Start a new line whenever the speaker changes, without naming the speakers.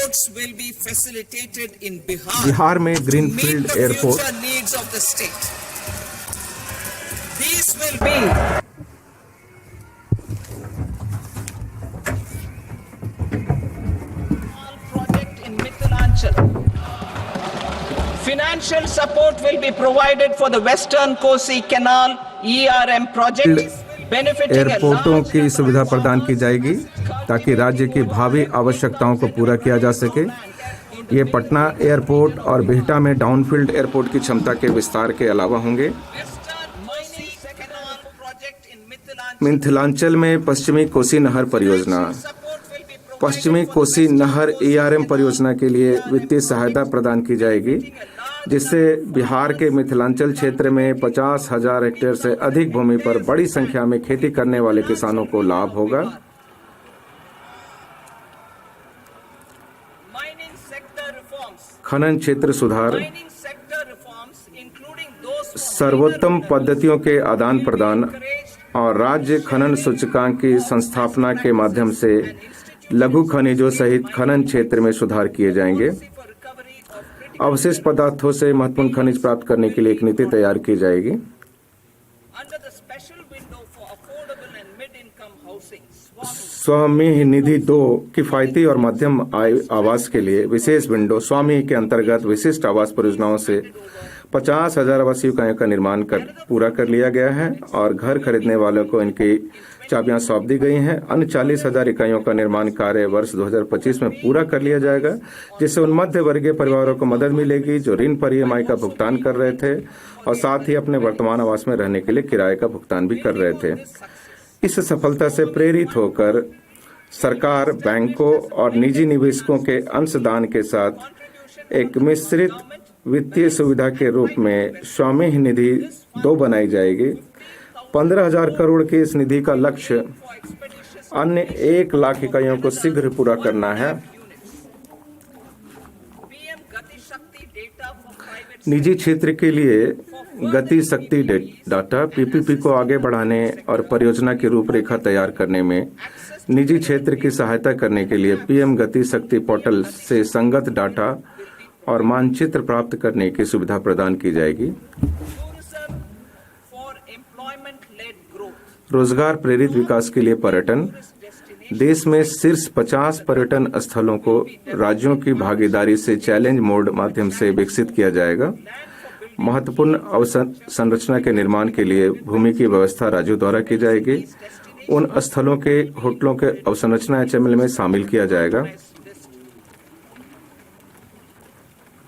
airports will be facilitated in Bihar.
Bihar में
to meet
greenfield
the
airport
future needs of the state. These will be project in Mithilanchal. Financial support will be provided for the Western Kosi Canal ERM project.
एयरपोर्टों की सुविधा प्रदान की जाएगी ताकि राज्य की भावी आवश्यकताओं को पूरा किया जा सके। ये पटना एयरपोर्ट और बिहटा में डाउनफील्ड एयरपोर्ट की क्षमता के विस्तार के अलावा होंगे। मिथिलांचल में पश्चिमी कोसी नहर परियोजना, पश्चिमी कोसी नहर ERM परियोजना के लिए वित्तीय सहायता प्रदान की जाएगी, जिससे बिहार के मिथिलांचल क्षेत्र में 50,000 हेक्टेयर से अधिक भूमि पर बड़ी संख्या में खेती करने वाले किसानों को लाभ होगा। खनन क्षेत्र सुधार, सर्वोत्तम पद्धतियों के आदान प्रदान और राज्य खनन सूचकांक की संस्थापना के माध्यम से लघु खनिजों सहित खनन क्षेत्र में सुधार किए जाएंगे। अवशिष्ट पदार्थों से महत्वपूर्ण खनिज प्राप्त करने के लिए एक नीति तैयार की जाएगी। स्वामी निधि 2 किफायती और मध्यम आय आवास के लिए विशेष विंडो स्वामी के अंतर्गत विशिष्ट आवास परियोजनाओं से 50,000 आवासीय इकाइयों का निर्माण पूरा कर लिया गया है और घर खरीदने वालों को इनकी चाबियां सौंप दी गई हैं। अन्य 40,000 इकाइयों का निर्माण कार्य वर्ष 2025 में पूरा कर लिया जाएगा, जिससे उन मध्य वर्गीय परिवारों को मदद मिलेगी जो ऋण पर EMI का भुगतान कर रहे थे और साथ ही अपने वर्तमान आवास में रहने के लिए किराए का भुगतान भी कर रहे थे। इस सफलता से प्रेरित होकर सरकार बैंकों और निजी निवेशकों के अंशदान के साथ एक मिश्रित वित्तीय सुविधा के रूप में स्वामी निधि 2 बनाई जाएगी। 15,000 करोड़ की इस निधि का लक्ष्य अन्य 1 लाख इकाइयों को शीघ्र पूरा करना है। निजी क्षेत्र के लिए गति शक्ति डाटा PPP को आगे बढ़ाने और परियोजना की रूपरेखा तैयार करने में निजी क्षेत्र की सहायता करने के लिए PM गति शक्ति पोर्टल से संगत डाटा और मानचित्र प्राप्त करने की सुविधा प्रदान की जाएगी। रोजगार प्रेरित विकास के लिए पर्यटन, देश में शीर्ष 50 पर्यटन स्थलों को राज्यों की भागीदारी से चैलेंज मोड माध्यम से विकसित किया जाएगा। महत्वपूर्ण अवसंरचना के निर्माण के लिए भूमि की व्यवस्था राज्यों द्वारा की जाएगी। उन स्थलों के होटलों के अवसंरचना HML में शामिल किया जाएगा।